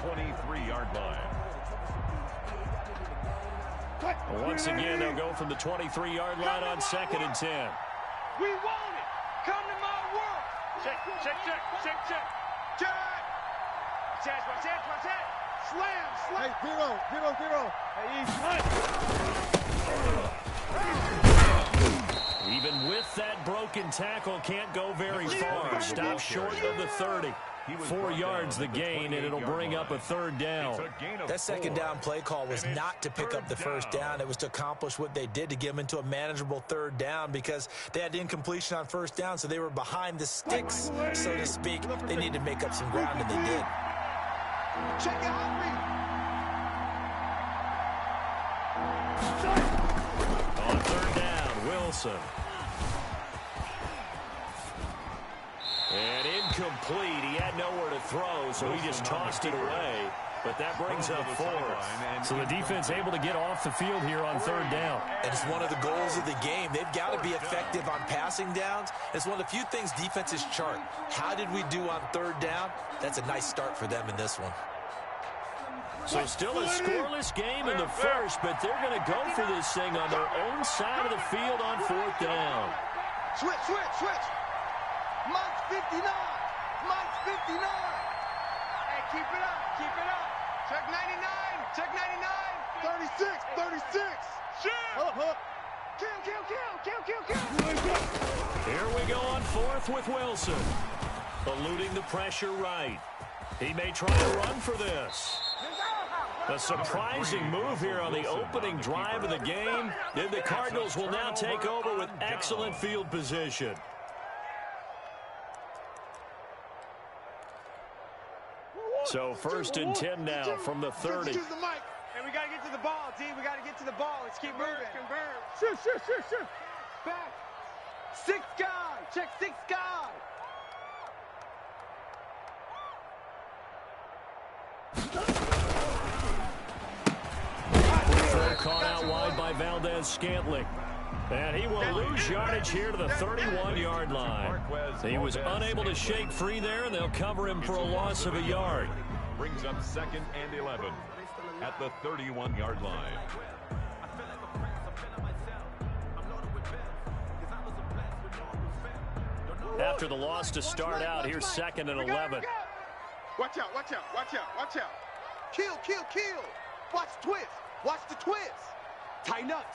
23-yard line. Once again, they'll go from the 23-yard line on 2nd and 10. We want it. Come to my work. Check. Watch that. Slam. Hey, zero. Hey, even with that broken tackle, can't go very far. Stop short of the 30. 4 yards the gain, and it'll bring up a 3rd down. That 2nd down play call was not to pick up the 1st down. It was to accomplish what they did, to get them into a manageable 3rd down, because they had incompletion on 1st down, so they were behind the sticks, so to speak. They needed to make up some ground, and they did. Check it out. On 3rd down, Wilson. And incomplete. He had nowhere to throw, so he just tossed it away. But that brings up 4th. So the defense able to get off the field here on 3rd down. And it's one of the goals of the game. They've got to be effective on passing downs. It's one of the few things defenses chart. How did we do on 3rd down? That's a nice start for them in this one. So still a scoreless game in the first, but they're going to go for this thing on their own side of the field on 4th down. Switch. Mike's 59. Hey, keep it up. Check 99. 36. Shit. Up. Kill. Here we go on 4th with Wilson. Eluding the pressure right. He may try to run for this. A surprising move here on the opening drive of the game. Then the Cardinals will now take over with excellent field position. So 1st and 10 now from the 30. Hey, we got to get to the ball, D. We got to get to the ball. Let's keep moving. Shoot. Back. 6 guy. Check 6 guy. Throw caught out wide by Valdez-Scantling. And he will lose yardage here to the 31-yard line. He was unable to shake free there, and they'll cover him for a loss of a yard. Brings up 2nd and 11 at the 31-yard line. After the loss to start out, here's 2nd and 11. Watch out. Kill. Watch the twist. Tighten up.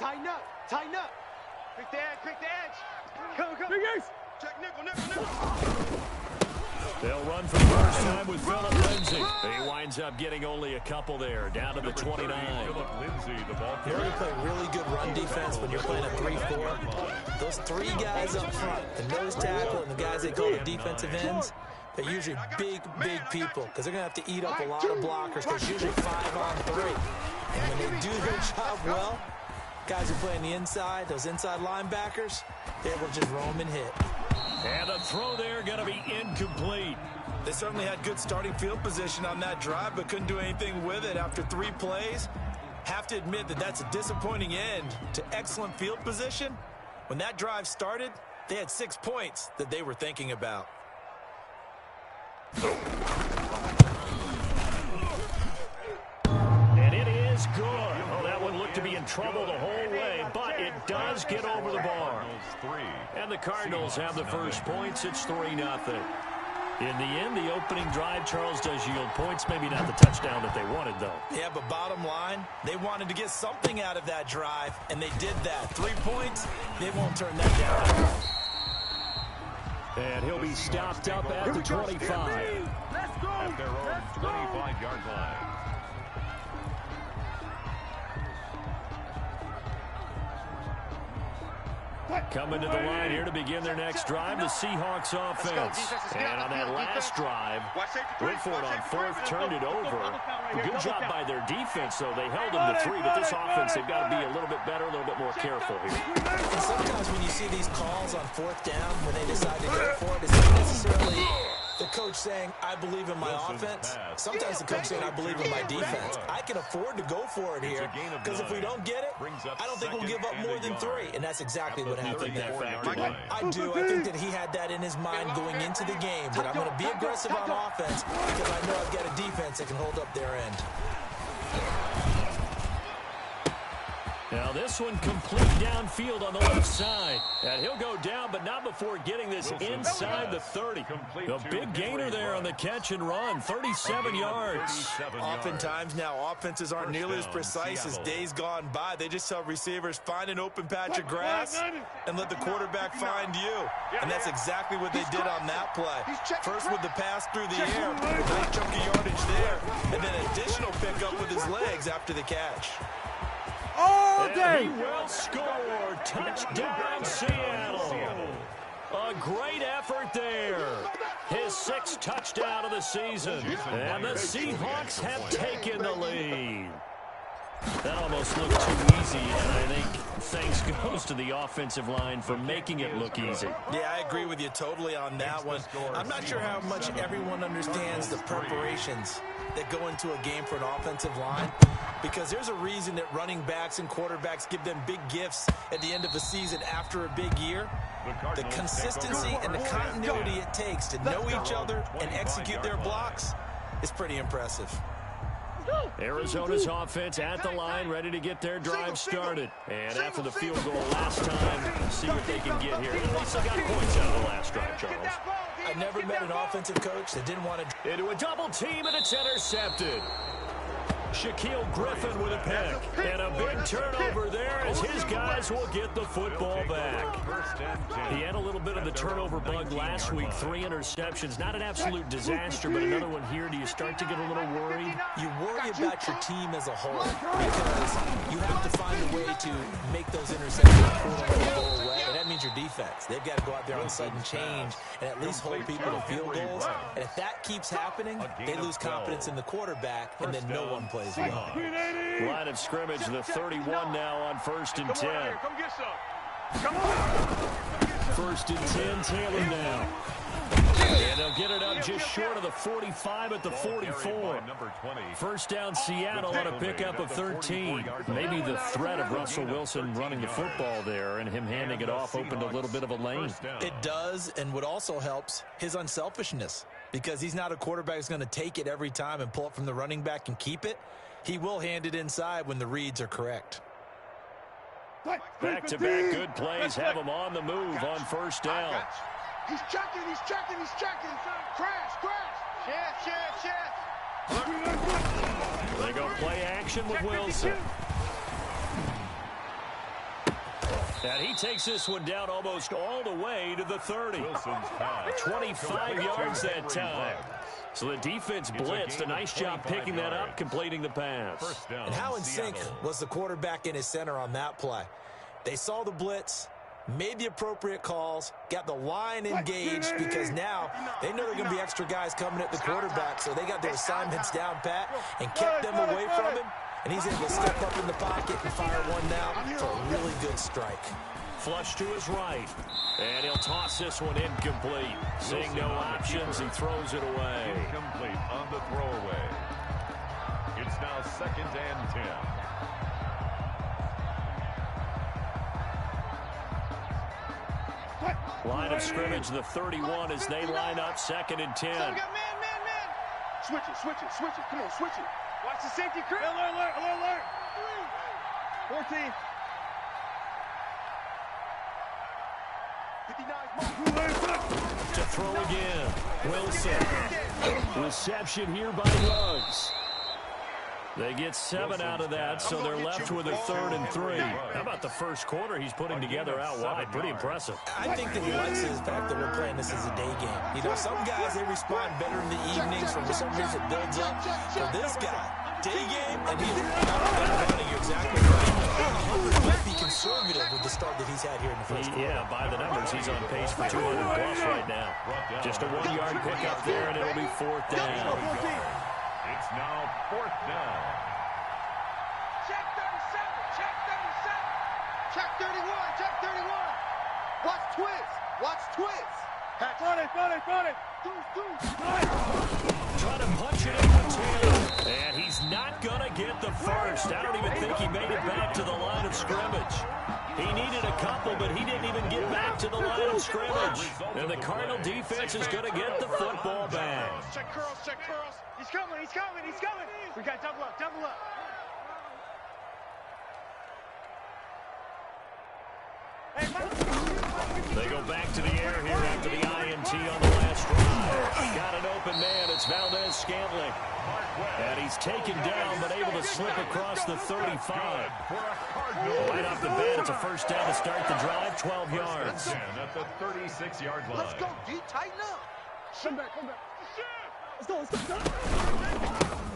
Quick the edge. Come. Big Ace. Check nickel. They'll run for the first time with Phillip Lindsay. He winds up getting only a couple there, down to the 29. Phillip Lindsay, the ball You already play really good run defense when you're playing a 3-4. Those 3 guys up front, the nose tackle and the guys they call the defensive ends, they're usually big people, because they're going to have to eat up a lot of blockers, because usually 5 on 3. And when they do their job well, guys who play on the inside, those inside linebackers, they're able to just roam and hit. And the throw there going to be incomplete. They certainly had good starting field position on that drive, but couldn't do anything with it after 3 plays. Have to admit that that's a disappointing end to excellent field position. When that drive started, they had 6 points that they were thinking about. And it is good. Oh, that one looked to be in trouble the whole way, but it does get over the bar. And the Cardinals have the first points. It's 3-0. In the end, the opening drive, Charles, does yield points. Maybe not the touchdown that they wanted, though. Yeah, but bottom line, they wanted to get something out of that drive, and they did that. 3 points, they won't turn that down. And he'll be stopped up at the 25. Let's go. At their own 25-yard line. Coming to the line here to begin their next drive, the Seahawks offense. And on that last drive, went for it on 4th, turned it over. Good job by their defense, though. They held them to 3, but this offense, they've got to be a little bit better, a little bit more careful here. And sometimes when you see these calls on 4th down, when they decide to go for it, it's not necessarily The coach saying, I believe in my offense. Sometimes the coach saying, I believe in my defense. I can afford to go for it here because if we don't get it, I don't think we'll give up more than 3. And that's exactly what happened there. I do. I think that he had that in his mind going into the game, that I'm going to be aggressive on offense because I know I've got a defense that can hold up their end. Now this one complete downfield on the left side. And he'll go down, but not before getting this inside the 30. The big gainer there on the catch and run, 37 yards. Oftentimes now, offenses aren't nearly as precise as days gone by. They just tell receivers, find an open patch of grass and let the quarterback find you. And that's exactly what they did on that play. First with the pass through the air, nice chunky yardage there, and then additional pickup with his legs after the catch. All day. He will score. Touchdown, Seattle. A great effort there. His 6th touchdown of the season. And the Seahawks have taken the lead. That almost looked too easy, and I think thanks goes to the offensive line for making it look easy. Yeah, I agree with you totally on that one. I'm not sure how much everyone understands the preparations that go into a game for an offensive line, because there's a reason that running backs and quarterbacks give them big gifts at the end of a season after a big year. The consistency and the continuity it takes to know each other and execute their blocks is pretty impressive. Arizona's offense at the line, ready to get their drive started. And after the field goal last time, see what they can get here. At least they got points out of the last drive, Charles. I never met an offensive coach that didn't want to... Into a double team, and it's intercepted. Shaquille Griffin with a pick. And a big turnover there as his guys will get the football back. He had a little bit of the turnover bug last week. 3 interceptions. Not an absolute disaster, but another one here. Do you start to get a little worried? You worry about your team as a whole because you have to find a way to make those interceptions go away. And that means your defense. They've got to go out there on sudden change and at least hold people to field goals. And if that keeps happening, they lose confidence in the quarterback, and then no one plays well. Line of scrimmage, the 31 now on 1st and 10. Come get some. Come on. 1st and 10, Taylor now. And they'll get it up just short of the 45 at the 44. 1st down Seattle on a pickup of 13. Maybe the threat of Russell Wilson running the football there and him handing it off opened a little bit of a lane. It does, and what also helps, his unselfishness. Because he's not a quarterback who's going to take it every time and pull it from the running back and keep it. He will hand it inside when the reads are correct. Back-to-back good plays have him on the move on 1st down. He's checking. Crash. Chef. They go play action with Wilson. And he takes this one down almost all the way to the 30. 25 yards that time. So the defense blitzed. A nice job picking that up, completing the pass. And how in sync was the quarterback in his center on that play? They saw the blitz, made the appropriate calls, got the line engaged because now they know there are going to be extra guys coming at the quarterback, so they got their assignments down pat and kept them away from him, and he's able to step up in the pocket and fire one down for a really good strike. Flush to his right, and he'll toss this one incomplete. Seeing no options, he throws it away. Incomplete on the throwaway. It's now 2nd and 10. Line of scrimmage, the 31 as they line up 2nd and 10. Man. Switch it. Come on, switch it. Watch the safety crew. Alert. 14. 59. To throw again. Wilson. Reception here by Ruggs. They get 7 out of that, so they're left with a 3rd and 3. How about the first quarter he's putting together out wide? Pretty impressive. I think that he likes the fact that we're playing this as a day game. You know, some guys, they respond better in the evenings. For some reason, it builds up. For this guy, day game, and he's running exactly right. He might be conservative with the start that he's had here in the first quarter. Yeah, by the numbers, he's on pace for 200 plus right now. Just a 1-yard pickup there, and it'll be 4th down. It's now 4th down. Check 37. Check 31. Watch twist. Patch. On it. Trying to punch it in with Taylor. And he's not going to get the first. I don't even think he made it back to the line of scrimmage. He needed a couple, but he didn't even get back to the line of scrimmage. And the Cardinal defense is going to get the football back. Check curls, check curls. He's coming, he's coming, he's coming. We got double up, double up. They go back to the air here after the INT on the last drive. Got an open man. It's Valdez-Scantling. And he's taken down, but able to slip across the 35. Right off the bat, it's a first down to start the drive, 12 yards. At the 36-yard line. Let's go, D. Tighten up. Come back, come back. Let's go, let's go.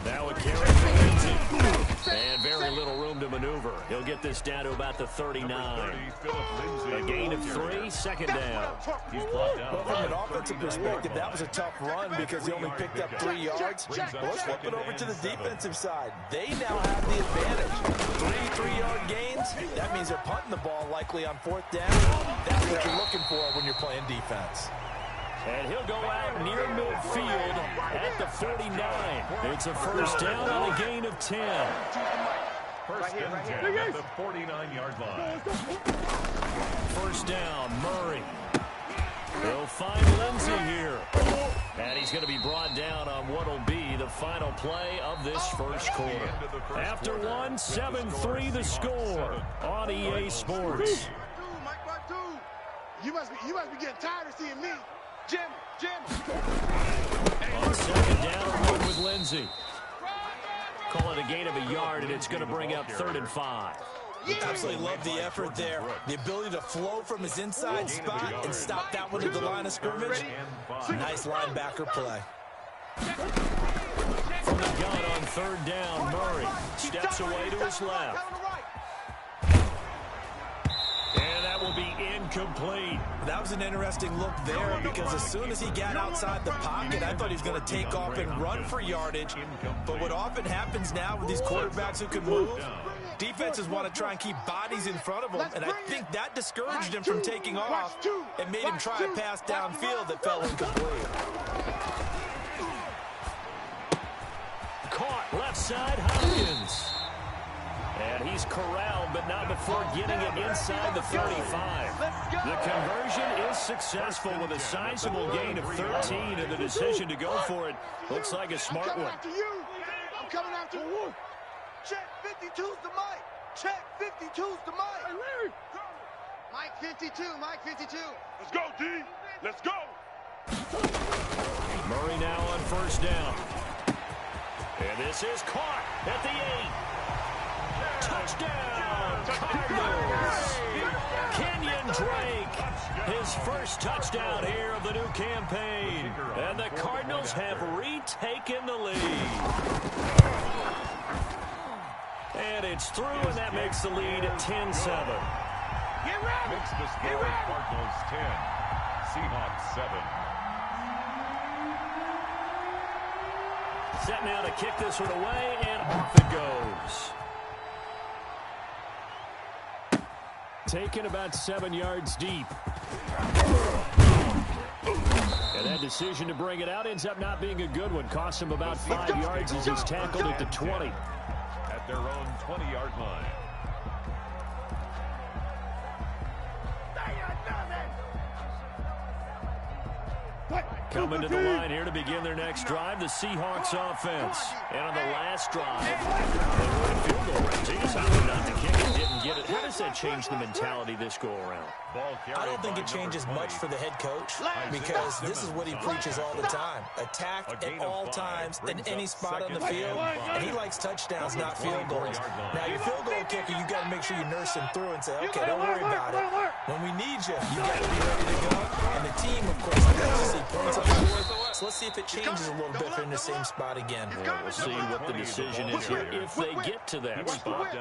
Now a carry for Lindsay. And very little room to maneuver. He'll get this down to about the 39. A gain of 3, second down. Well, from an offensive perspective, that was a tough run because he only picked up 3 yards. Well, let's flip it over to the defensive side. They now have the advantage. 3 3-yard gains. That means they're punting the ball likely on 4th down. That's what you're looking for when you're playing defense. And he'll go out near midfield at the 49. It's a first down on a gain of 10. First and 10 at the 49-yard line. First down, Murray. He'll find Lindsay here. And he's going to be brought down on what will be the final play of this first quarter. After one, 7-3 the score on EA Sports. You must be getting tired of seeing me. Jim. On second down, run with Lindsay. Call it a gain of a yard, and it's going to bring up 3rd and 5. Absolutely love the effort there. The ability to flow from his inside spot and stop that one at the line of scrimmage. Nice linebacker play. From the gun on 3rd down, Murray steps away to his left. And that will be incomplete. That was an interesting look there because as soon as he got outside the pocket, I thought he was going to take off and run for yardage. But what often happens now with these quarterbacks who can move, defenses want to try and keep bodies in front of them, and I think that discouraged him from taking off and made him try a pass downfield that fell incomplete. Caught left side, Hopkins. And he's corralled, but not before getting it inside the 35. The conversion is successful with a sizable gain of 13, and the decision to go for it looks like a smart one. I'm coming after you. Check 52's the mic. Check 52's the mic. Hey, Larry. Mike 52, Mike 52. Let's go, D. Let's go. Murray now on first down. And this is caught at the 8. Touchdown, Cardinals! Kenyon Drake, his first touchdown here of the new campaign. And the Cardinals have retaken the lead. And it's through, and that makes the lead at 10-7. Makes the score Cardinals 10, Seahawks 7. Set now to kick this one away, and off it goes. Taken about 7 yards deep. And that decision to bring it out ends up not being a good one. Cost him about 5 yards as he's tackled at the 20. At their own 20-yard line. Coming to the line here to begin their next drive, the Seahawks offense. And on the last drive, they were in field goal range. They decided not to kick it, didn't get it. How does that change the mentality this go-around? I don't think it changes much for the head coach because this is what he preaches all the time. Attack at all times in any spot on the field, and he likes touchdowns, not field goals. Now, your field goal kicker, you got to make sure you nurse him through and say, okay, don't worry about it. When we need you, you got to be ready to go. And the team, of course, wants to see points on the board. So let's see if it changes a little bit if they're in the same spot again. Well, we'll see what the decision is here if they get to that spot.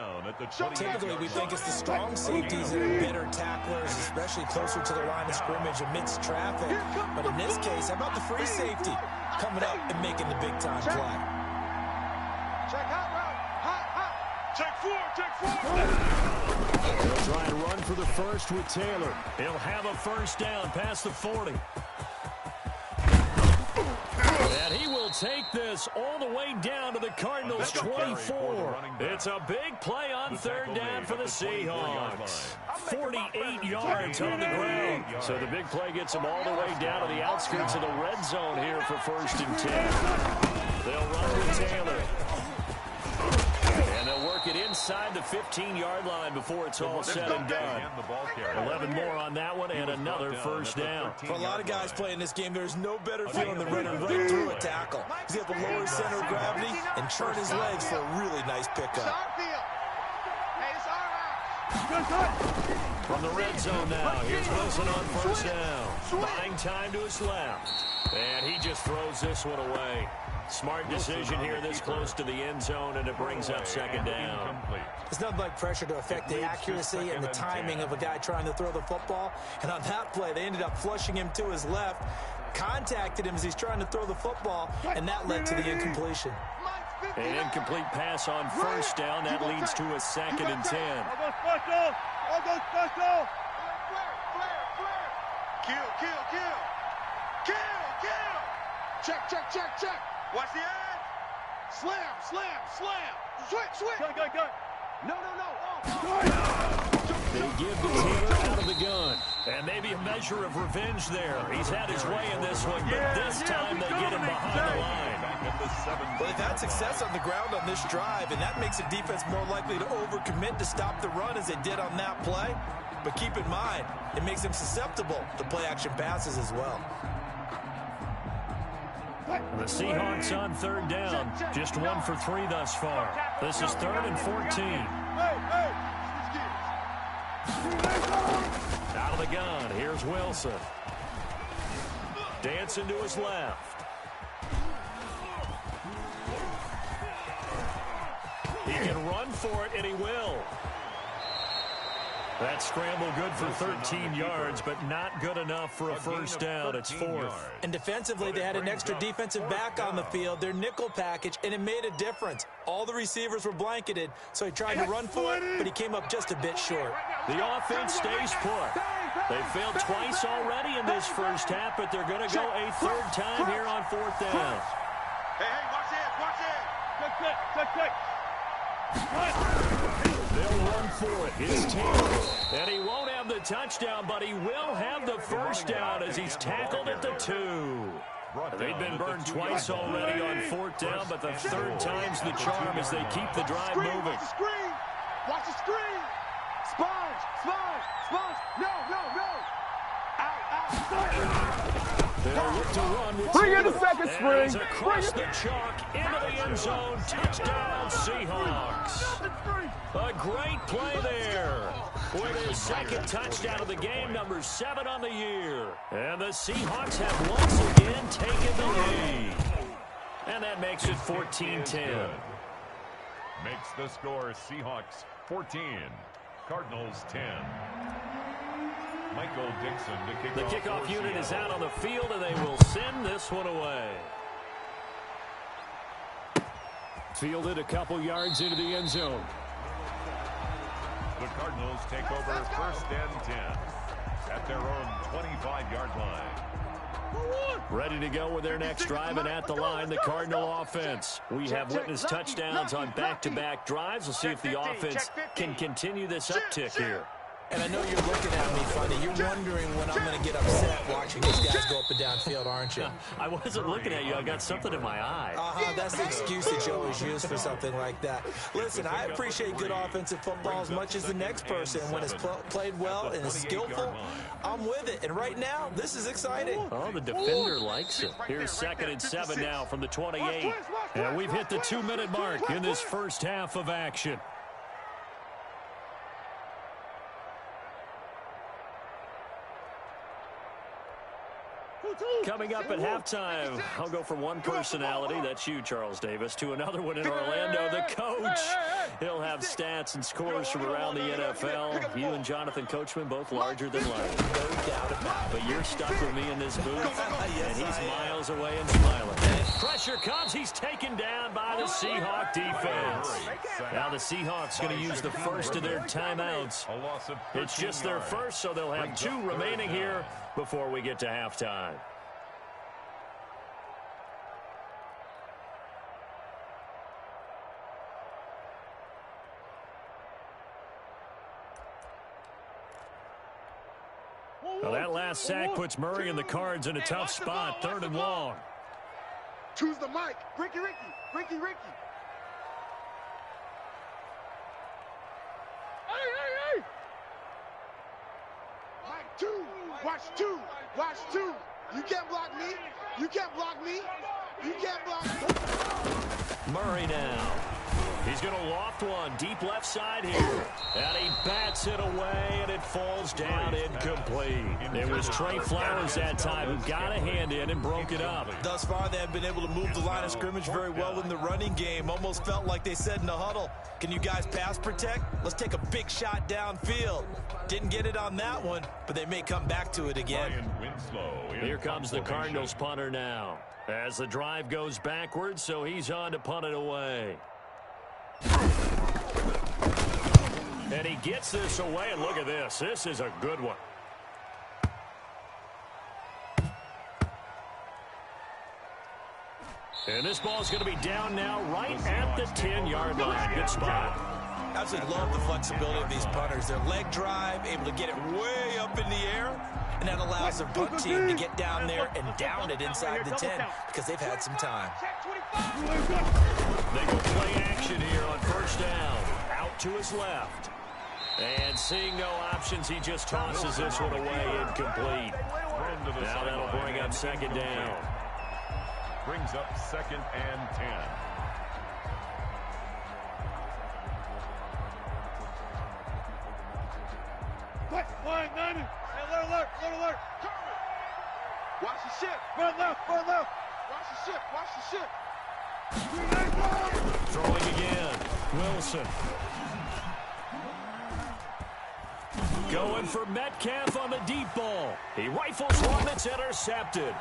Typically, we think it's the strong safeties that are better tacklers, especially closer to the line of scrimmage amidst traffic. But in this case, how about the free safety coming up and making the big-time play? Check hot route. Hot. Check 4. They'll try and run for the first with Taylor. He'll have a first down past the 40. will take this all the way down to the Cardinals' 24. It's a big play on third down for the Seahawks. 48 yards on the ground. So the big play gets them all the way down to the outskirts of the red zone here for 1st and 10. They'll run with Taylor. And they'll work it inside the 15-yard line before it's all said and done. 11 more on that one and another first down. For a lot of guys playing this game, there's no better feeling than running right through a tackle. He's able to lower his center of gravity and turn his legs for a really nice pickup. From the red zone now, here's Wilson on first down. Buying time to his left. And he just throws this one away. Smart decision here this close to the end zone, and it brings up 2nd down. There's nothing like pressure to affect the accuracy and the timing of a guy trying to throw the football. And on that play, they ended up flushing him to his left, contacted him as he's trying to throw the football, and that led to the incompletion. An incomplete pass on first down. That leads to a 2nd and 10. I'll go special. Kill. Check. Watch the edge. Slam. Switch. Go. No. They give the Taylor out of the gun. And maybe a measure of revenge there. He's had his way in this one, but this time they get him behind the line. Well, they've had success on the ground on this drive, and that makes the defense more likely to overcommit to stop the run as they did on that play. But keep in mind, it makes them susceptible to play-action passes as well. The Seahawks on third down. Just 1 for 3 thus far. This is 3rd and 14. Out of the gun. Here's Wilson. Dancing to his left. He can run for it, and he will. That scramble good for 13 yards, but not good enough for a first down. It's 4th. And defensively, they had an extra defensive back on the field, their nickel package, and it made a difference. All the receivers were blanketed, so he tried to run for it, but he came up just a bit short. The offense stays put. They failed twice already in this first half, but they're going to go a 3rd time here on 4th down. Hey, watch it. Check. They'll run for it. It's Taylor. And he won't have the touchdown, but he will have the first down as he's tackled at the 2. They've been burned twice already on 4th down, but the 3rd time's the charm as they keep the drive moving. Watch the screen. Sponge. No. Out. They'll look to run with Bring in the second spring. He's across the chalk into the end zone. Touchdown, Seahawks. A great play there with his 2nd touchdown of the game, number 7 on the year. And the Seahawks have once again taken the lead. And that makes it 14-10. Makes the score Seahawks 14, Cardinals 10. Michael Dixon to kick the off. The kickoff unit is out on the field, and they will send this one away. Fielded a couple yards into the end zone. The Cardinals take over 1st and 10 at their own 25-yard line. Ready to go with their next drive, and at the line, the Cardinal offense. We have witnessed touchdowns on back-to-back drives. We'll see if the offense can continue this uptick here. And I know you're looking at me funny. You're wondering when I'm going to get upset watching these guys go up and down field, aren't you? I wasn't looking at you. I got something in my eye. That's the excuse that you always use for something like that. Listen, I appreciate good offensive football as much as the next person. When it's played well and is skillful, I'm with it. And right now, this is exciting. Oh, the defender likes it. Here's 2nd and 7 now from the 28. And we've hit the 2-minute mark in this first half of action. Coming up at halftime, I'll go from one personality, that's you, Charles Davis, to another one in Orlando, the coach. He'll have stats and scores from around the NFL. You and Jonathan Coachman, both larger than life. No doubt about it. But you're stuck with me in this booth, and he's miles away and smiling. Pressure comes. He's taken down by the Seahawk defense. Now the Seahawks going to use the first of their timeouts. It's just their first, so they'll have 2 remaining here before we get to halftime. Well, that last sack puts Murray and the Cards in a tough spot. 3rd and long. Choose the mic. Ricky. Hey. Mike 2. Watch 2. You can't block me. You can't block me. Murray now. He's going to loft one deep left side here. And he bats it away, and it falls down incomplete. It was Trey Flowers that time who got a hand in and broke it up. Thus far, they have been able to move the line of scrimmage very well in the running game. Almost felt like they said in the huddle, can you guys pass protect? Let's take a big shot downfield. Didn't get it on that one, but they may come back to it again. Here comes the Cardinals punter now. As the drive goes backwards, so he's on to punt it away. And he gets this away, and look at this. This is a good one. And this ball's going to be down now right at the 10-yard line. Good spot. I absolutely love the flexibility of these punters. Their leg drive, able to get it way up in the air, and that allows their punt team to get down there and down it inside the 10 because they've had some time. They go play action here on 1st down. Out to his left. And seeing no options, he just tosses this one away incomplete. Now that'll bring up 2nd down. Brings up 2nd and 10. Flying 90. Alert. Watch the ship. Run left. Watch the ship. Throwing again. Wilson. Going for Metcalf on the deep ball. He rifles one that's intercepted.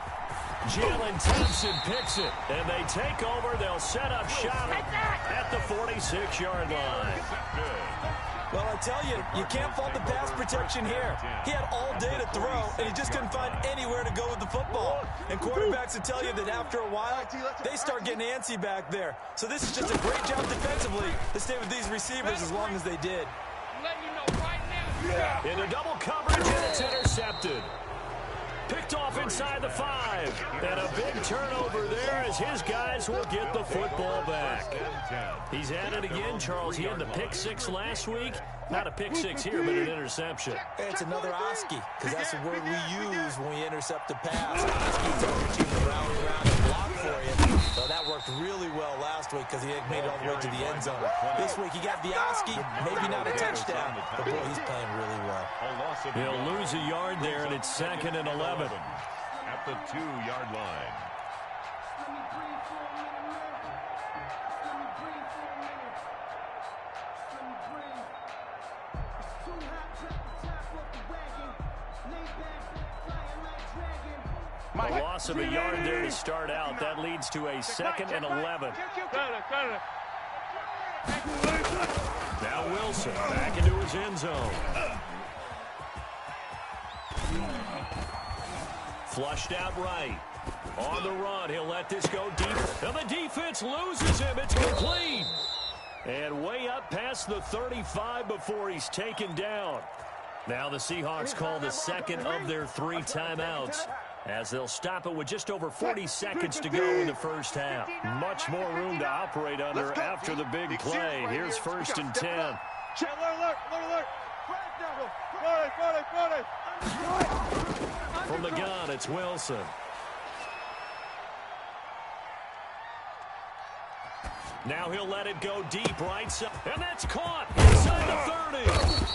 Jalen Thompson picks it, and they take over. They'll set up shop at the 46-yard line. Well, I tell you, you can't fault the pass protection here. He had all day to throw, and he just couldn't find anywhere to go with the football. And quarterbacks will tell you that after a while, they start getting antsy back there. So this is just a great job defensively to stay with these receivers as long as they did. Into double coverage, and it's intercepted. Picked off inside the 5. And a big turnover there as his guys will get the football back. He's at it again, Charles. He had the pick 6 last week. Not a pick 6 here, but an interception. It's another Oski, because that's the word we use when we intercept a pass. Oski tells your team to round and round and block for you. So that worked really well last week because he had made it all the way to the end zone. This week he got the Oski, maybe not a touchdown, but boy, he's playing really well. He'll lose a yard there, and it's 2nd and 11. At the 2-yard line. A loss of a yard there to start out. That leads to a 2nd and 11. Now Wilson back into his end zone. Flushed out right. On the run, he'll let this go deep. And the defense loses him. It's complete. And way up past the 35 before he's taken down. Now the Seahawks call the 2nd of their 3 timeouts, as they'll stop it with just over 40 seconds to go in the first half. Much more room to operate under after the big play. Here's 1st and 10. From the gun, it's Wilson. Now he'll let it go deep right side. And that's caught inside the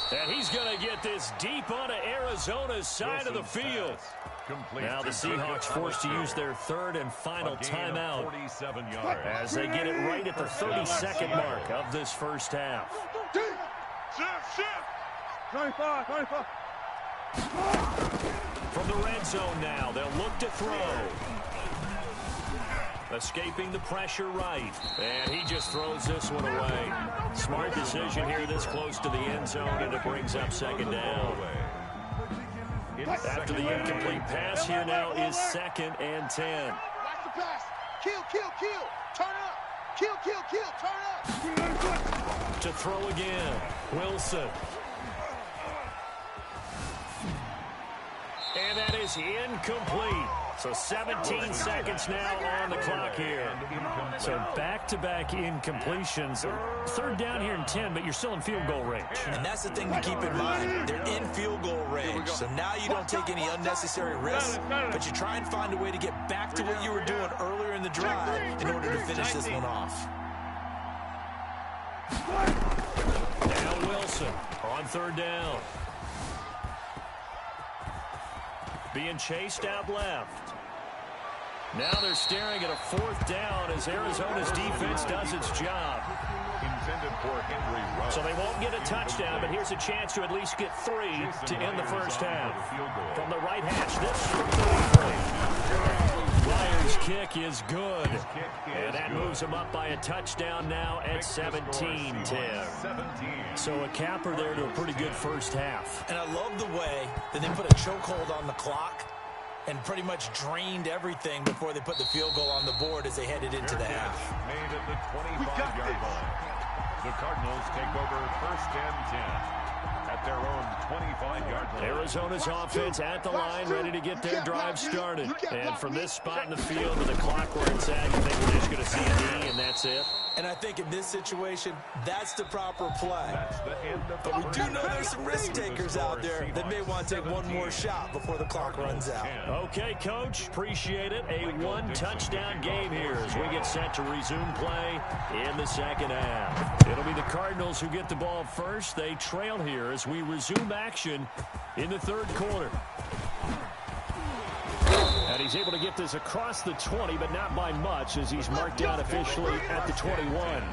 30. And he's going to get this deep onto Arizona's side of the field. Now the Seahawks forced to use their 3rd and final timeout as they get it right at the 32nd mark of this first half. From the red zone now, they'll look to throw. Escaping the pressure right. And he just throws this one away. Smart decision here this close to the end zone, and it brings up 2nd down. After the incomplete pass, here now is 2nd and 10. Watch the pass. Kill. Turn up. Kill. Turn up. To throw again. Wilson. is incomplete. So 17 seconds now on the clock here. So back-to-back incompletions. Third down here and 10, but you're still in field goal range. And that's the thing to keep in mind. They're in field goal range. So now you don't take any unnecessary risks, but you try and find a way to get back to what you were doing earlier in the drive in order to finish this one off. Now Wilson on third down. Being chased out left. Now they're staring at a fourth down as Arizona's defense does its job. Intended for Henry Ruggs. So they won't get a touchdown, but here's a chance to at least get 3 to end the first half. From the right hash, this from 33. Lions' kick is good. And that moves them up by a touchdown now at 17-10. So a capper there to a pretty good first half. And I love the way that they put a chokehold on the clock and pretty much drained everything before they put the field goal on the board as they headed into the half. Made at the 25-yard line. The Cardinals take over first and 10 at their own 25-yard line. Arizona's offense at the line, ready to get their drive started. And from this spot in the field to the clock where it's at, you think we're just going to see a knee and that's it? And I think in this situation, that's the proper play. That's the end of the But we first do know half. there's some risk takers out there that may want to take one more shot before the clock runs out. Okay, Coach, appreciate it. A one-touchdown game here as we get set to resume play in the second half. It'll be the Cardinals who get the ball first. They trail here as we resume action in the third quarter. And he's able to get this across the 20, but not by much as he's marked down officially at the 21. At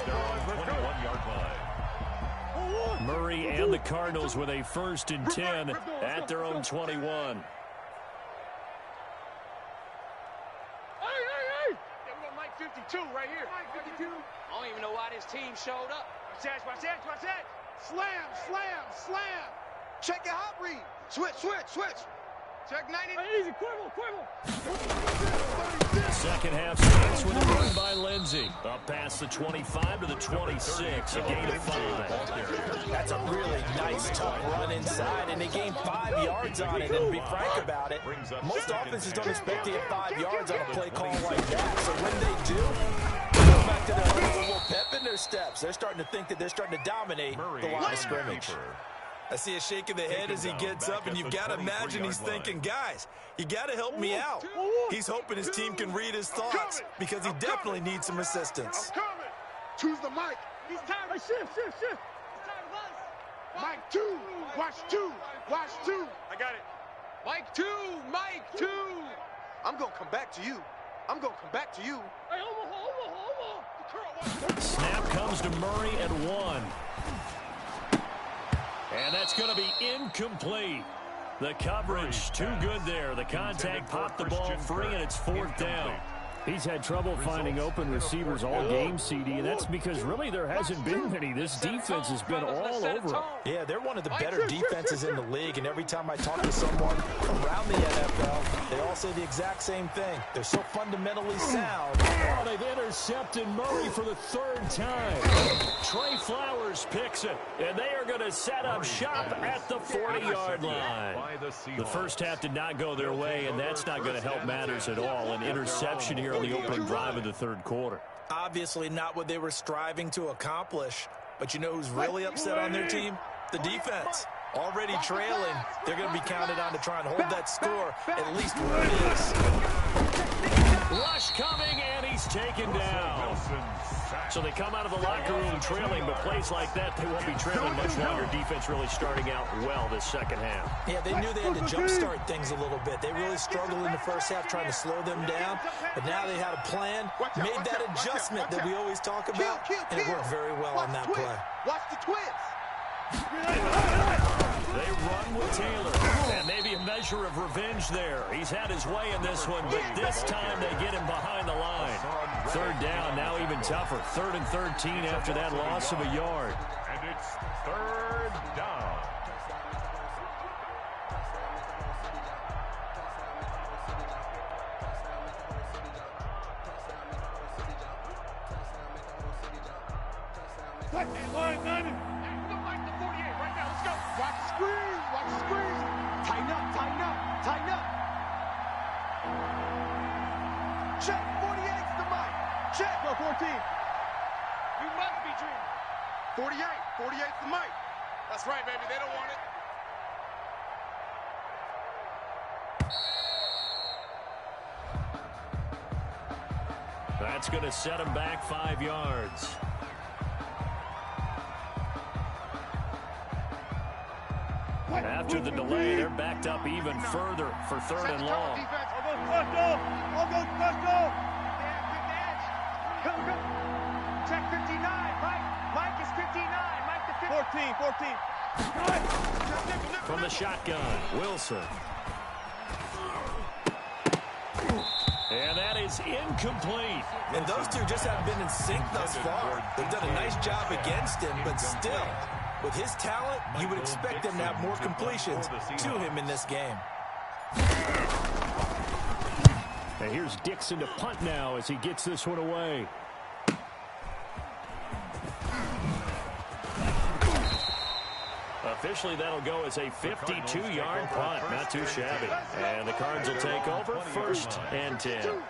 their own 21-yard line. Murray and the Cardinals with a first and 10 at their own 21. Hey! Yeah, we got Mike 52 right here. Mike 52. I don't even know why this team showed up. Watch that. Slam. Check your hot read. Switch. Check 90. Easy, quiver. Second half starts with a run by Lindsey. Up past the 25 to the 26, a gain of 5. That's a really nice, tough run inside, and they gained 5 yards on it. And to be frank about it, most offenses don't expect to get 5 yards on a play call like that. So when they do, they go back to their little pep in their steps. They're starting to think that they're starting to dominate the line of scrimmage. I see a shake of the head as he gets up, and you've got to imagine he's thinking, guys, you got to help me out. He's hoping his team can read his thoughts because he definitely needs some assistance. I'm coming. Choose the mic. He's tired. Hey, shift. He's tired of us. Mike 2. Watch 2. I got it. Mike 2. I'm going to come back to you. Hey, Omaha. Snap comes to Murray at 1. And that's going to be incomplete. The coverage too good there. The contact popped the ball free, and it's fourth down. He's had trouble finding open receivers all game, CD, and that's because really there hasn't been many. This defense has been all over them. Yeah, they're one of the better defenses in the league, and every time I talk to someone around the NFL, they all say the exact same thing. They're so fundamentally sound. Oh, they've intercepted Murray for the third time. Trey Flowers picks it, and they are going to set up shop at the 40-yard line. The first half did not go their way, and that's not going to help matters at all. An interception here on the opening drive of the third quarter. Obviously not what they were striving to accomplish, but you know who's really upset on their team? The defense. Already trailing, they're going to be counted on to try and hold that score at least where it is. Rush coming, and he's taken down. So they come out of the locker room trailing, but plays like that, they won't be trailing much longer. Defense really starting out well this second half. Yeah, they knew they had to jumpstart things a little bit. They really struggled in the first half trying to slow them down, but now they had a plan, made that adjustment that we always talk about, and it worked very well on that play. Watch the twist. They run with Taylor, and maybe a measure of revenge there. He's had his way in this one, but this time they get him behind the line. Third down, now even tougher. 3rd and 13 after that loss of a yard. And it's third down. Line 90. Go back to 48 right now. Let's go. Watch the screen. Tighten up. Tighten up. Check. 48's the mic. Check. Go 14. You must be dreaming. 48. 48's the mic. That's right, baby. They don't want it. That's going to set him back 5 yards. After the delay, they're backed up even further for 3rd and long. Let's go. Check 59. Mike is 59. Mike the 14. From the shotgun, Wilson. And that is incomplete. And those two just haven't been in sync thus far. They've done a nice job against him, but still, with his talent, you would expect them to have more completions to him in this game. And here's Dixon to punt now as he gets this one away. Officially, that'll go as a 52-yard punt. Not too shabby. And the Cards will take over 1st and 10.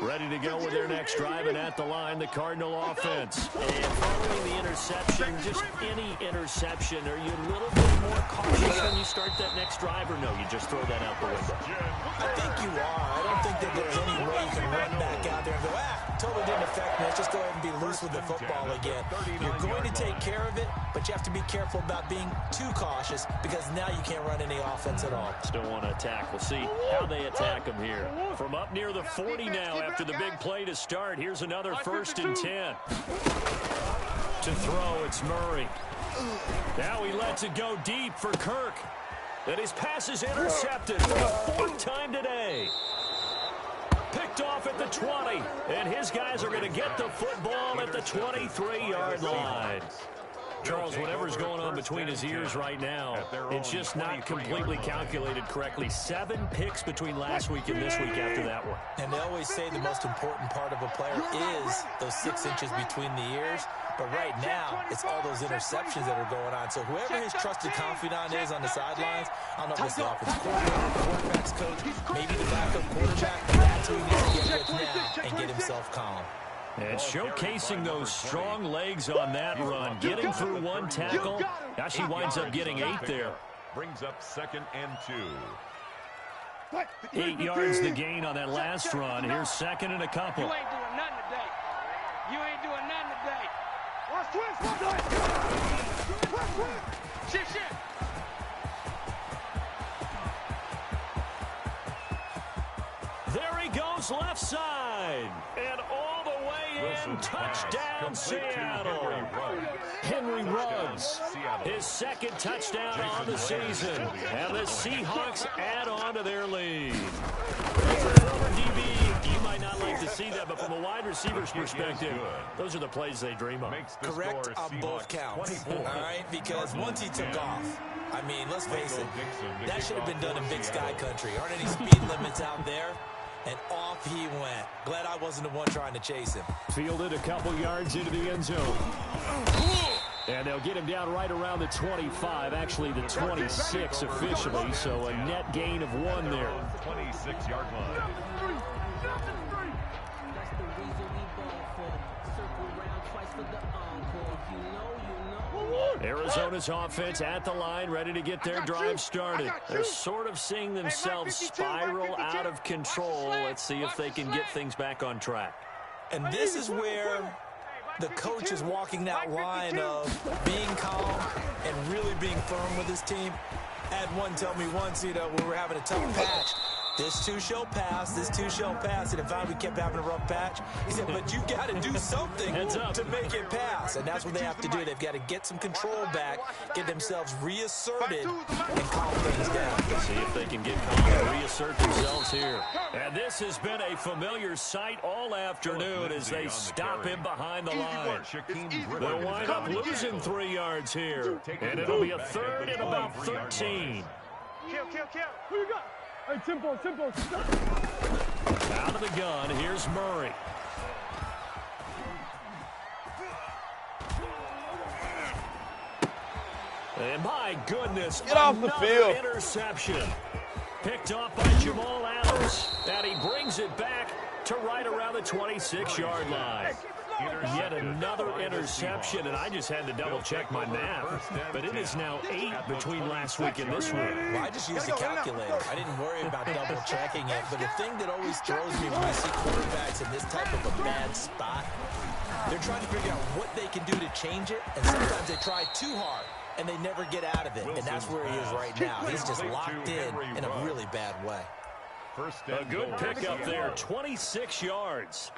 Ready to go with their next drive, and at the line, the Cardinal offense. And following the interception, just any interception, are you a little bit more cautious when you start that next drive, or no, you just throw that out the window? I think you are. I don't think that there's any way you can run back out there and go, totally didn't affect me. Let's just go ahead and be loose with the football again. You're going to take care of it, but you have to be careful about being too cautious because now you can't run any offense at all. Still want to attack. We'll see how they attack them here. From up near the 40 now after the big play to start. Here's another 1st and 10. To throw, it's Murray. Now he lets it go deep for Kirk. And his pass is intercepted for the 4th time today. Picked off at the 20. And his guys are going to get the football at the 23-yard line. Charles, whatever's going on between his ears right now, it's just not completely calculated correctly. 7 picks between last week and this week after that one. And they always say the most important part of a player is those 6 inches between the ears. But right now, it's all those interceptions that are going on. So whoever his trusted confidant is on the sidelines, I don't know if it's the offensive coordinator, quarterback's coach, maybe the backup quarterback, but that's who he needs to get with now and get himself calm. And showcasing those strong legs on that run, getting through 1 tackle. Now she winds up getting 8 there. Brings up 2nd and 2. 8 yards the gain on that last run. Here's 2nd and a couple. You ain't doing nothing today. You ain't doing nothing today. Shit. There he goes left side. And all the way in. Touchdown, Seattle. Henry Ruggs. His 2nd touchdown on the season. And the Seahawks add on to their lead. Former DB, you might not like to see that, but from a wide receiver's perspective, those are the plays they dream of. Correct on both counts. All right, because once he took off, I mean, let's face it, that should have been done in Big Sky Country. Aren't any speed limits out there? And off he went. Glad I wasn't the one trying to chase him. Fielded a couple yards into the end zone. And they'll get him down right around the 25, actually the 26 officially, so a net gain of 1 there. 26-yard line. Arizona's offense at the line, ready to get their drive started. They're sort of seeing themselves spiral out of control. Let's see if they can get things back on track. And this is where the coach is walking that line of being calm and really being firm with his team. I had one tell me once, we were having a tough patch. This too shall pass, this too shall pass. And if we kept having a rough patch, he said, but you got to do something to make it pass. And that's what they have to do. They've got to get some control back, get themselves reasserted, and calm things down. See if they can get calm and reassert themselves here. And this has been a familiar sight all afternoon as they stop him behind the line. They'll wind up losing 3 yards here. And it'll be a 3rd and about 13. Kill. Who you got? Hey, simple. Out of the gun, here's Murray. And my goodness, get off the field. Interception. Picked off by Jamal Adams. And he brings it back to right around the 26-yard line. Yet another interception, and I just had to double-check my math. But it is now 8 between last week and this week. Well, I just used a calculator. I didn't worry about double-checking it. But the thing that always throws me when I see quarterbacks in this type of a bad spot, they're trying to figure out what they can do to change it, and sometimes they try too hard, and they never get out of it. And that's where he is right now. He's just locked in a really bad way. A good pickup there, 26 yards.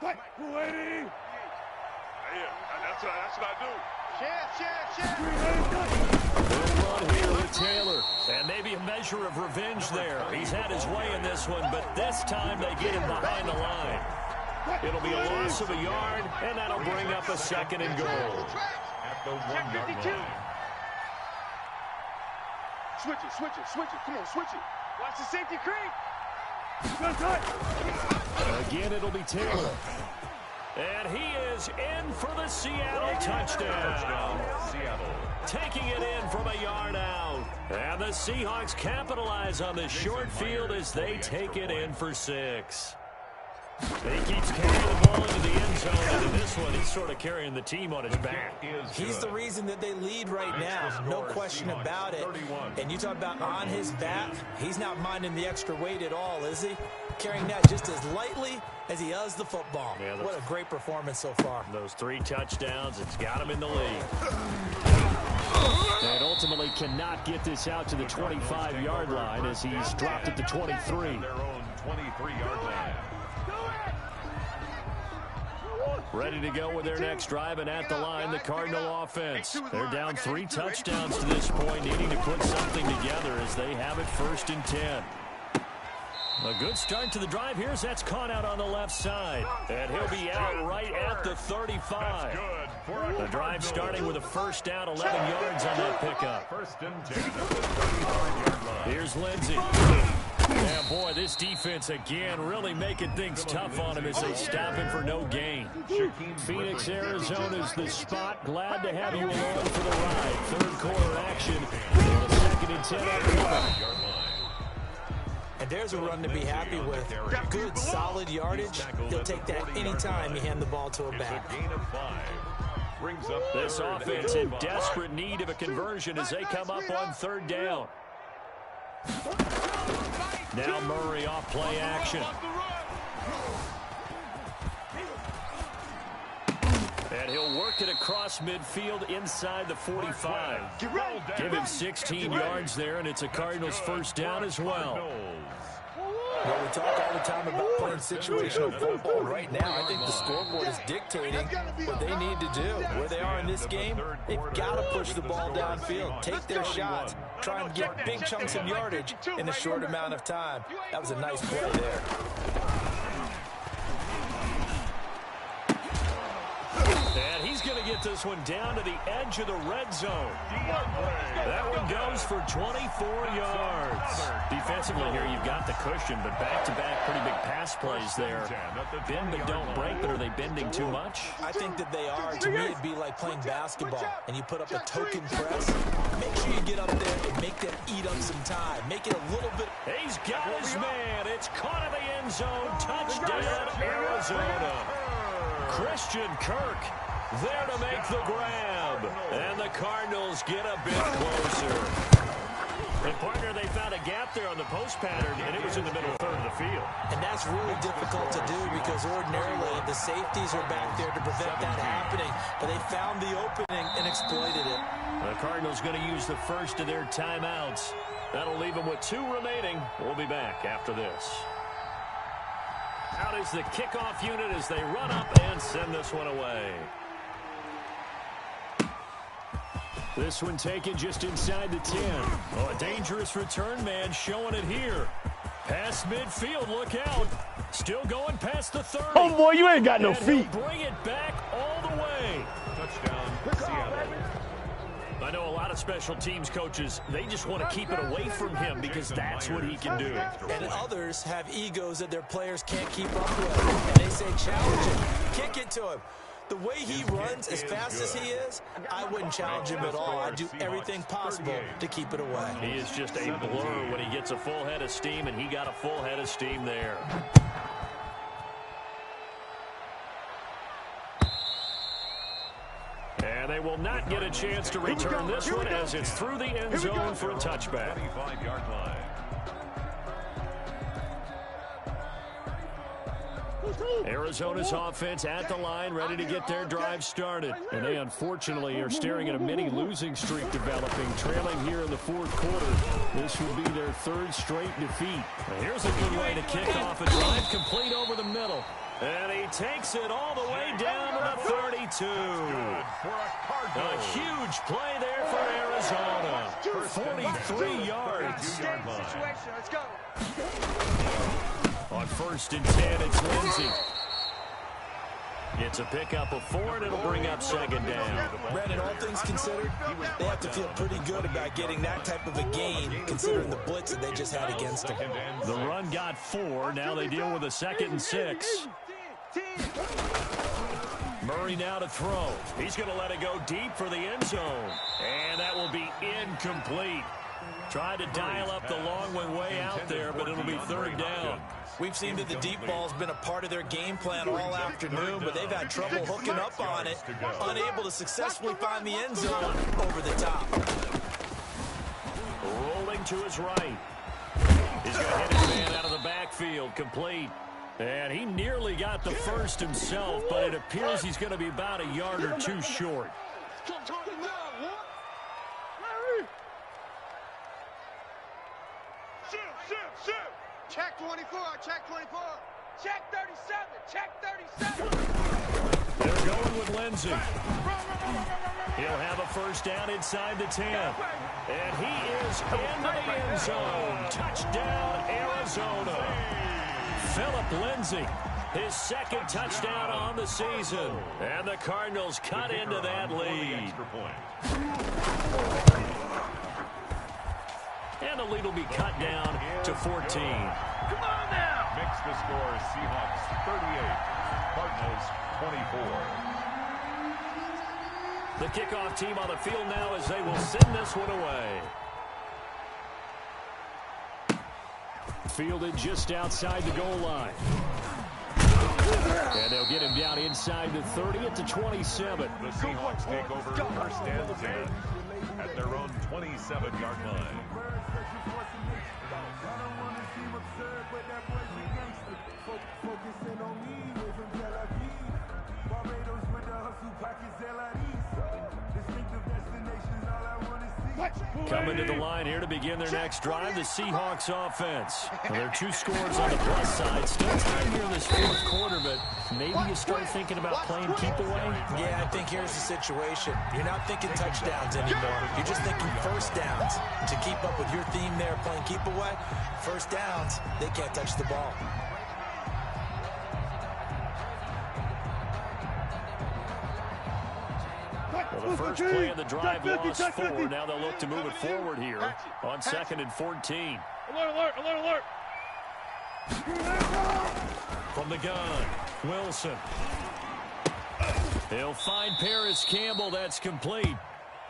That's what I do. Good run here with Taylor. And maybe a measure of revenge there. He's had his way in this one, but this time they get him behind the line. It'll be a loss of a yard, and that'll bring up a 2nd and goal. At the 1-yard line. Switch it. Come on, switch it. Watch the safety creep. Again, it'll be Taylor. And he is in for the Seattle touchdown. Seattle. Taking it in from a yard out. And the Seahawks capitalize on this short field as they take it in for 6. He keeps carrying the ball into the end zone, and in this one, he's sort of carrying the team on his back. He's the reason that they lead right now, no question about it. And you talk about on his back, he's not minding the extra weight at all, is he? Carrying that just as lightly as he does the football. Yeah, what a great performance so far. Those 3 touchdowns, it's got him in the lead. And ultimately cannot get this out to the 25-yard line as he's dropped at the 23. Their own 23-yard line. Ready to go with their next drive, and at the line, the Cardinal offense. They're down 3 touchdowns to this point, needing to put something together as they have it 1st and 10. A good start to the drive. Here's that's caught out on the left side. And he'll be out right at the 35. The drive starting with a 1st down, 11 yards on that pickup. 1st and 10 at the 35-yard line. Here's Lindsey. Yeah, boy, this defense again really making things tough on him as they stop him for no gain. Phoenix, Arizona's the spot. Glad to have you along for the ride. 3rd quarter action. And a 2nd and 10 at the line. And there's a run to be happy with. Good, solid yardage. He'll take that anytime you hand the ball to a back. Gain of 5. Brings up this offense in desperate need of a conversion as they come up on 3rd down. Now Murray off play action. And he'll work it across midfield inside the 45. Give him 16 yards there, and it's a Cardinals 1st down as well. Well, we talk all the time about playing situational football. Right now, I think the scoreboard is dictating what they need to do. Where they are in this game, they've got to push the ball downfield, take their shots, try and get big chunks of yardage in a short amount of time. That was a nice play there. And he's going to get this one down to the edge of the red zone. That one goes for 24 yards. Defensively here, you've got the cushion, but back-to-back pretty big pass plays there. Bend but don't break, but are they bending too much? I think that they are. To me, it'd be like playing basketball, and you put up a token press. Make sure you get up there and make them eat up some time. Make it a little bit. He's got his man. It's caught in the end zone. Touchdown, Arizona. Christian Kirk there to make the grab. And the Cardinals get a bit closer. And, partner, they found a gap there on the post pattern, and it was in the middle third of the field. And that's really difficult to do because ordinarily the safeties are back there to prevent that happening. But they found the opening and exploited it. The Cardinals going to use the first of their timeouts. That'll leave them with 2 remaining. We'll be back after this. Out is the kickoff unit as they run up and send this one away. This one taken just inside the 10. Oh, a dangerous return man showing it here. Past midfield, look out. Still going past the 30. Oh, boy, you ain't got no feet. Bring it back all the way. Touchdown, Seattle. I know a lot of special teams coaches, they just want to keep it away from him because that's what he can do. And others have egos that their players can't keep up with. And they say, challenge him, kick it to him. The way he runs as fast as he is, I wouldn't challenge him at all. I'd do everything possible to keep it away. He is just a blur when he gets a full head of steam, and he got a full head of steam there. And they will not get a chance to return this one as it's through the end zone for a touchback. 25-yard line. Arizona's offense at the line, ready to get their drive started. And they unfortunately are staring at a mini losing streak developing, trailing here in the fourth quarter. This would be their third straight defeat. Now here's a good way to kick off a drive, complete over the middle. And he takes it all the way down to the 32. A huge play there for Arizona. 43 yards. Let's go. On 1st and 10, it's Lindsey. It's a pickup of 4, and it'll bring up 2nd down. Brandon, all things considered, they have to feel pretty good about getting that type of a gain, considering the blitz that they just had against them. The run got 4. Now they deal with a 2nd and 6. Murray now to throw. He's going to let it go deep for the end zone. And that will be incomplete. Tried to dial up the long way out there, but it'll be 3rd down. We've seen that the deep ball's been a part of their game plan all afternoon, but they've had trouble hooking up on it, unable to successfully find the end zone over the top. Rolling to his right. He's going to hit his man out of the backfield, complete. And he nearly got the first himself, but it appears he's going to be about a yard or 2 short. Check 24, check 24. Check 37, check 37. They're going with Lindsey. He'll have a first down inside the 10. And he is into the end zone. Touchdown, Arizona. Phillip Lindsey, his 2nd touchdown on the season. And the Cardinals cut into that lead. And the lead will be cut down to 14. Come on now! Makes the score Seahawks 38, Cardinals 24. The kickoff team on the field now as they will send this one away. Fielded just outside the goal line. And they'll get him down inside the 30 at the 27. The Seahawks take over 1st and 10 at their own 27-yard line. Coming to the line here to begin their next drive, the Seahawks offense. Well, there are 2 scores on the plus side. Still time here in this fourth quarter, but maybe you start thinking about playing keep away? Yeah, I think here's the situation. You're not thinking touchdowns anymore. You're just thinking first downs. To keep up with your theme there, playing keep away, first downs, they can't touch the ball. Well, the first play of the drive lost 4. Now they'll look to move it forward here on 2nd and 14. Alert, alert, alert, alert. From the gun, Wilson. He'll find Paris Campbell. That's complete.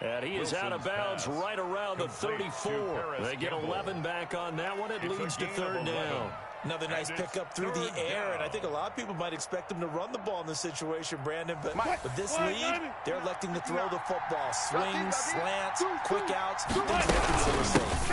And he is out of bounds right around the 34. They get 11 back on that one. It leads to 3rd down. Another nice pickup through the air, and I think a lot of people might expect them to run the ball in this situation, Brandon. But with this lead, they're electing to throw the football. Swings, slants, quick outs, things they consider safe.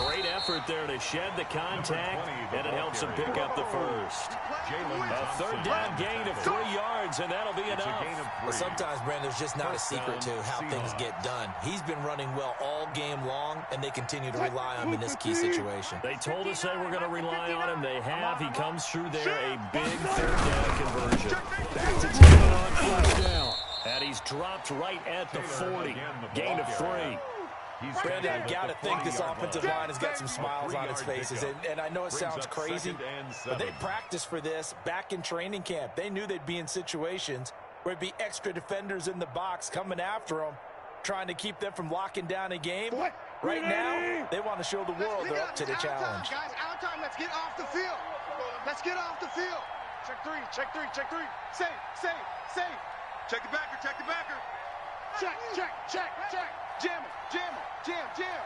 Great effort there to shed the contact, and it helps him pick up the first. A 3rd down gain of 3 yards, and that'll be enough. Well, sometimes, Brandon, there's just not a secret to how things get done. He's been running well all game long, and they continue to rely on him in this key situation. They told us they were going to rely on him. They have. He comes through there, a big 3rd down conversion. Back to 10 on 1st down. And he's dropped right at the 40. Gain of 3. Brandon, I got to think this offensive line has got some smiles on its faces. And I know it sounds crazy, but they practiced for this back in training camp. They knew they'd be in situations where it'd be extra defenders in the box coming after them, trying to keep them from locking down a game. Right now, they want to show the world they're up to the challenge. Guys, our time. Let's get off the field. Let's get off the field. Check three, check three, check three. Safe, safe, safe. Check the backer, check the backer. Check, check, check, check. Jam him, jam him, jam, jam.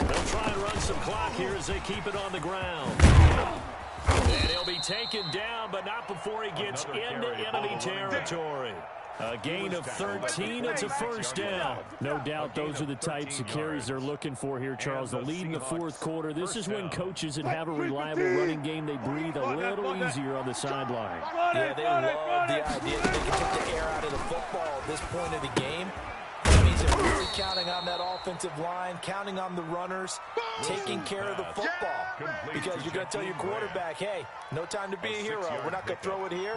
They'll try and run some clock here as they keep it on the ground. And he'll be taken down, but not before he gets into enemy territory. A gain of 13. It's a first down. No doubt those are the types of carries they're looking for here, Charles. The lead in the fourth quarter. This is when coaches that have a reliable running game, they breathe a little easier on the sideline. Yeah, they love the idea that they can take the air out of the football at this point of the game. That means they're really counting on that offensive line, counting on the runners, taking care of the football. Because you're going to tell your quarterback, hey, no time to be a hero. We're not going to throw it here.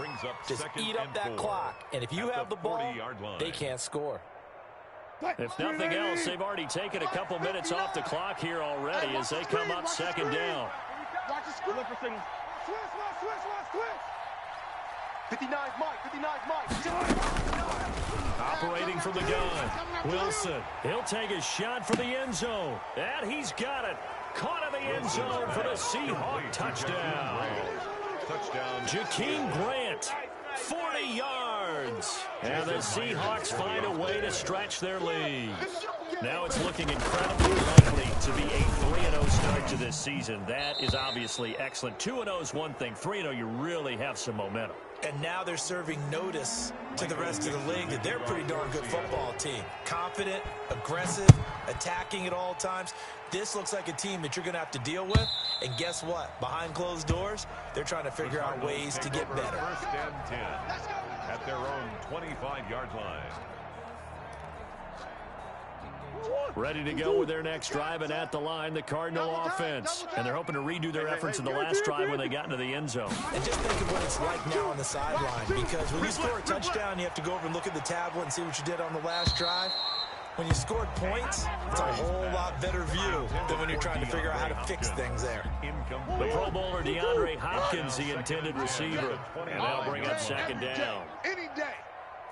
Just eat up that clock. And if you have the ball, they can't score. If nothing else, they've already taken a couple minutes off the clock here already as they come up second down. Watch the screw. Look for signals. Switch. 59's Mike. Operating from the gun. Wilson. He'll take a shot for the end zone. And he's got it. Caught in the end zone for the Seahawk touchdown. Jakeem Grant, 40 yards. And the Seahawks find a way to stretch their lead. Now it's looking incredibly likely to be a 3-0 start to this season. That is obviously excellent. 2-0 is one thing. 3-0, you really have some momentum. And now they're serving notice to the rest of the league that they're a pretty darn good football team. Confident, aggressive, attacking at all times. This looks like a team that you're going to have to deal with. And guess what? Behind closed doors, they're trying to figure out ways to get better. First and 10 at their own 25-yard line. Ready to go with their next drive, and at the line, the Cardinal offense. And they're hoping to redo their efforts in the last drive when they got into the end zone. And just think of what it's like now on the sideline, because when you score a touchdown, you have to go over and look at the tablet and see what you did on the last drive. When you scored points, it's a whole lot better view than when you're trying to figure out how to fix things there. The Pro Bowler DeAndre Hopkins, the intended receiver. And they'll bring up second down. Any day.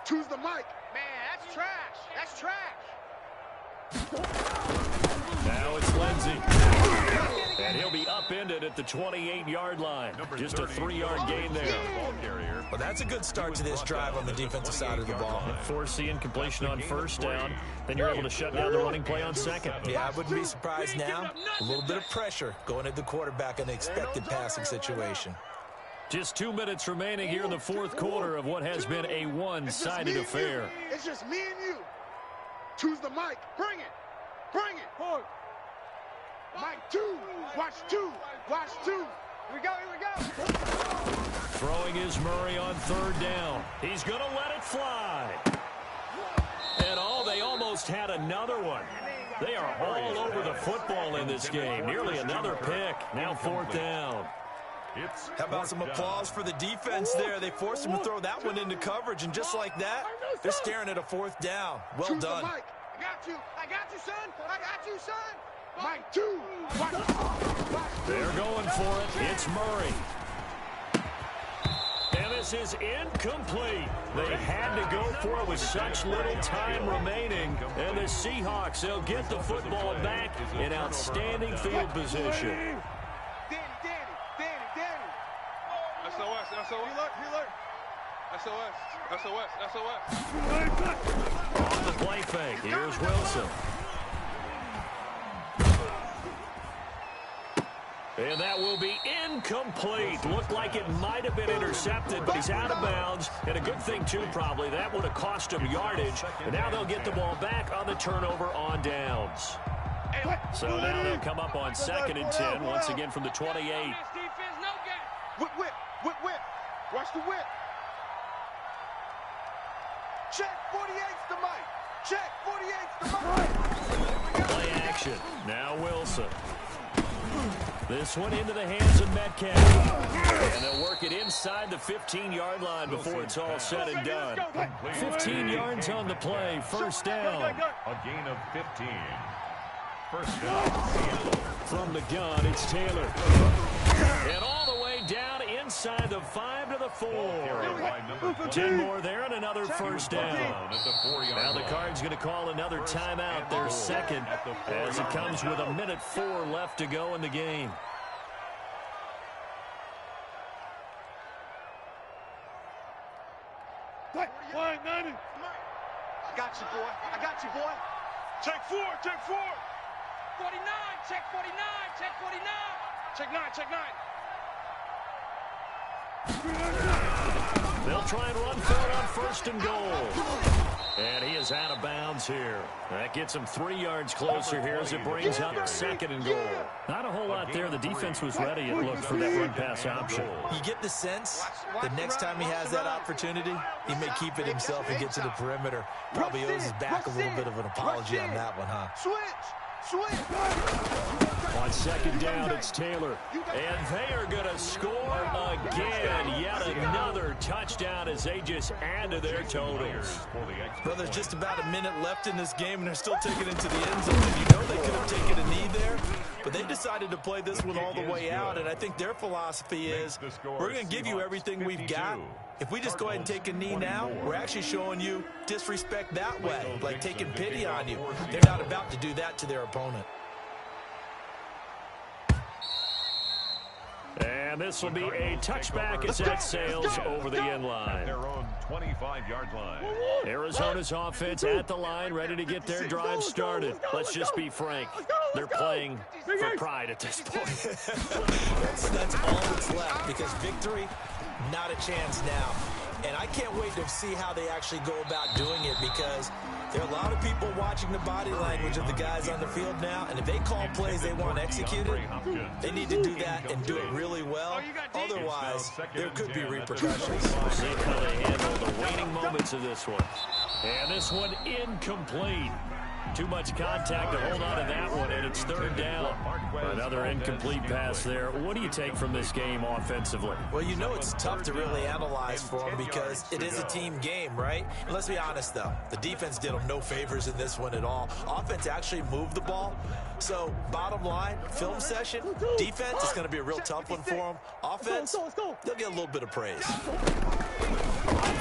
Choose the mic. Man, that's trash. That's trash. Now it's Lindsey. And he'll be upended at the 28-yard line. Just a 3-yard gain there. Well, that's a good start to this drive on the defensive side of the ball. Force the incompletion on first down. Then you're able to shut down the running play on second. Yeah, I wouldn't be surprised now. A little bit of pressure going at the quarterback in an expected passing situation. Just 2 minutes remaining here in the fourth quarter of what has been a one-sided affair. It's just me and you. Choose the mic. Bring it. Bring it. Forward. Mic 2. Watch 2. Watch 2. Here we go. Here we go. Throwing is Murray on third down. He's going to let it fly. And they almost had another one. They are all over the football in this game. Nearly another pick. Now fourth down. How about some applause for the defense there? They forced him to throw that one into coverage, and just like that, they're staring at a fourth down. Well done. I got you. I got you, son. I got you, son. Mike 2. They're going for it. It's Murray. And this is incomplete. They had to go for it with such little time remaining. And the Seahawks, they'll get the football back in outstanding field position. SOS. On the play fake, here's Wilson. And that will be incomplete. Looked like it might have been intercepted, but he's out of bounds. And a good thing, too, probably. That would have cost him yardage. And now they'll get the ball back on the turnover on downs. So now they'll come up on second and 10, once again from the 28. Whip. Watch the whip. Check 48's the mic. Check 48's the mic. Play action. Now Wilson. This one into the hands of Metcalf. And they'll work it inside the 15-yard line before it's all said and done. 15 yards on the play. First down. A gain of 15. First down. From the gun, it's Taylor. And all the way down inside the 5 to the 4. 10 more there and another first down. Now the Cards going to call another timeout, their second, as it comes with 1:04 left to go in the game. I got you, boy. I got you, boy. Check 4, check 4. 49, check 49, check 49. Check 9, check 9. They'll try and run for it on 1st and goal. And he is out of bounds here. That gets him 3 yards closer here as it brings up 2nd and goal. Not a whole lot there. The defense was ready, it looked, for that run-pass option. You get the sense the next time he has that opportunity, he may keep it himself and get to the perimeter. Probably owes his back a little bit of an apology on that one, huh? Switch. On 2nd down, it's Taylor. And they are going to score again. Yet another touchdown as they just add to their totals. Well, there's just about a minute left in this game, and they're still taking it to the end zone. And you know they could have taken a knee there, but they decided to play this one all the way out, and I think their philosophy is we're going to give you everything we've got. If we just go ahead and take a knee now, we're actually showing you disrespect that way, like taking pity on you. They're not about to do that to their opponent. And this will be a touchback as that sails over the end line. Their own 25-yard line. Arizona's offense at the line, ready to get their drive started. Let's just be frank. They're playing for pride at this point. That's all that's left, because victory, not a chance now. And I can't wait to see how they actually go about doing it, because there are a lot of people watching the body language of the guys on the field now, and if they call plays they want executed, they need to do that and do it really well. Otherwise, there could be repercussions. We'll see how they handle the waning moments of this one. And this one incomplete. Too much contact to hold on to that one, and it's 3rd down. Another incomplete pass there. What do you take from this game offensively? Well, you know it's tough to really analyze for them because it is a team game, right? And let's be honest, though. The defense did them no favors in this one at all. Offense actually moved the ball. So, bottom line, film session, defense is going to be a real tough one for them. Offense, they'll get a little bit of praise.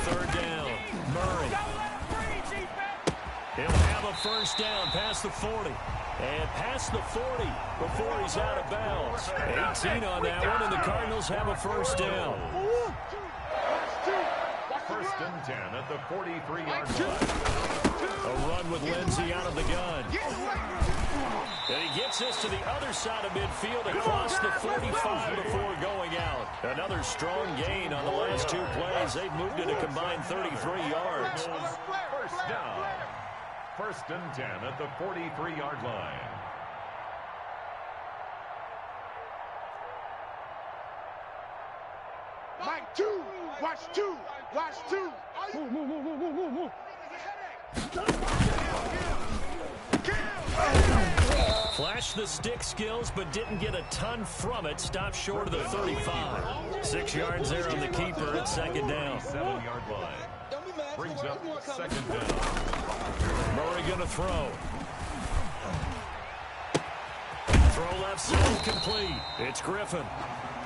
3rd down, Murray. He'll have a 1st down past the 40. And past the 40 before he's out of bounds. 18 on that one, and the Cardinals have a 1st down. 1st and 10 at the 43-yard line. A run with Lindsey out of the gun. And he gets this to the other side of midfield across the 45 before going out. Another strong gain on the last 2 plays. They've moved it a combined 33 yards. 1st down. 1st and 10 at the 43-yard line. Mike 2, watch 2, watch 2. Flashed the stick skills, but didn't get a ton from it. Stopped short of the 35. 6 yards there on the keeper at 2nd down. 7-yard line. Brings up 2nd down. Murray going to throw. Throw left side complete. It's Griffin.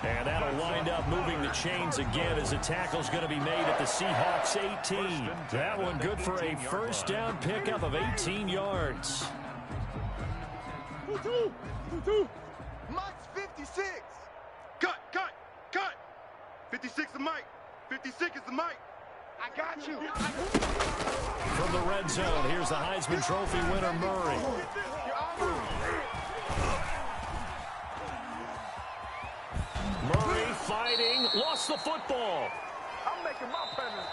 And that'll wind up moving the chains again as the tackle's going to be made at the Seahawks 18. That one good for a 1st down pickup of 18 yards. Mike's 56. Cut. 56 is Mike. 56 is the Mike. I got you. From the red zone, here's the Heisman Trophy winner, Murray. Murray fighting, lost the football. I'm making my presence.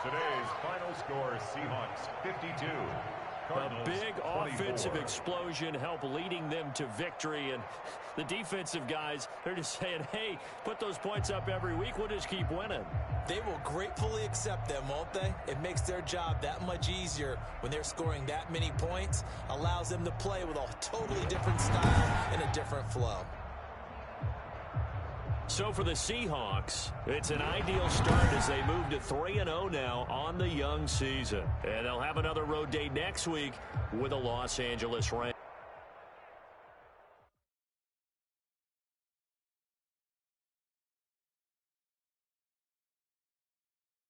Today's final score, Seahawks 52. A big offensive explosion helped leading them to victory, and the defensive guys, they're just saying, hey, put those points up every week, we'll just keep winning. They will gratefully accept them, won't they? It makes their job that much easier when they're scoring that many points, allows them to play with a totally different style and a different flow. So for the Seahawks, it's an ideal start as they move to 3-0 now on the young season. And they'll have another road day next week with the Los Angeles Rams.